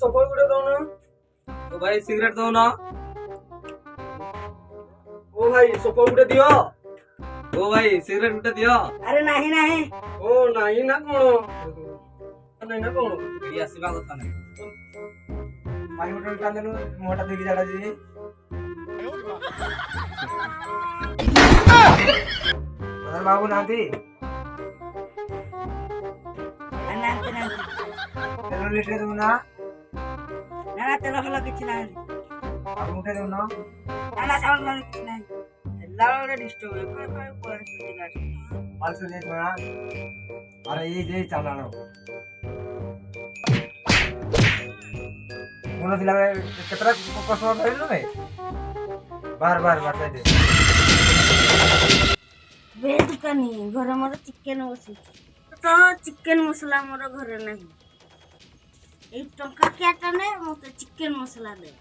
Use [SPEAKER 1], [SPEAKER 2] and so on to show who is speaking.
[SPEAKER 1] ସଫଳ ଗୋଟେ ଦଉନ।
[SPEAKER 2] ଓ ଭାଇ ସିଗରେଟ ଦଉନ।
[SPEAKER 1] ଓ ଭାଇ ସଫଳ ଗୋଟେ ଦିଅ।
[SPEAKER 2] ଓ ଭାଇ ସିଗରେଟ ଗୋଟେ ଦିଅ।
[SPEAKER 3] ଆରେ ନାହିଁ ନାହିଁ।
[SPEAKER 1] ଓ ନାହିଁ ନା କଣ? ନାହିଁ ନା କଣ?
[SPEAKER 2] ଏଇ ଆସିବା କଥା ନାହିଁ।
[SPEAKER 1] ପାଣି ବୋଟଲ ଟା ଦେଲୁ ମୁହଁଟା ଧୋଇକି ଝାଡା ଯିବି। ବାବୁ ନାହାନ୍ତି?
[SPEAKER 3] ନାହାନ୍ତି ନାହାନ୍ତି।
[SPEAKER 1] ତେଲ ଲିଟରେ ଦେବୁ ନା?
[SPEAKER 3] ନା ନା ତେଲ ଫେଲ କିଛି ନାହିଁ।
[SPEAKER 1] ଆଉ ମୁଠେ ଦେଉନ।
[SPEAKER 3] ନା ନା ସାଉଣ୍ଡ ଫାଉଣ୍ଡ କିଛି ନାହିଁ। ହେଲା ଗୋଟେ ଡିଷ୍ଟର୍ବ ହୁଏ।
[SPEAKER 1] ପାଲସୁ ଯାଇ ପରା। अरे ये जे चालानो मुनो दिला केतरा कस्टमर धरिलु बे बार बार जाई दे
[SPEAKER 3] बे दुकानी घर मोर चिकेन बसी तो चिकेन मसला मोर घर नहीं एक टंका क्या टने मते चिकेन मसला दे।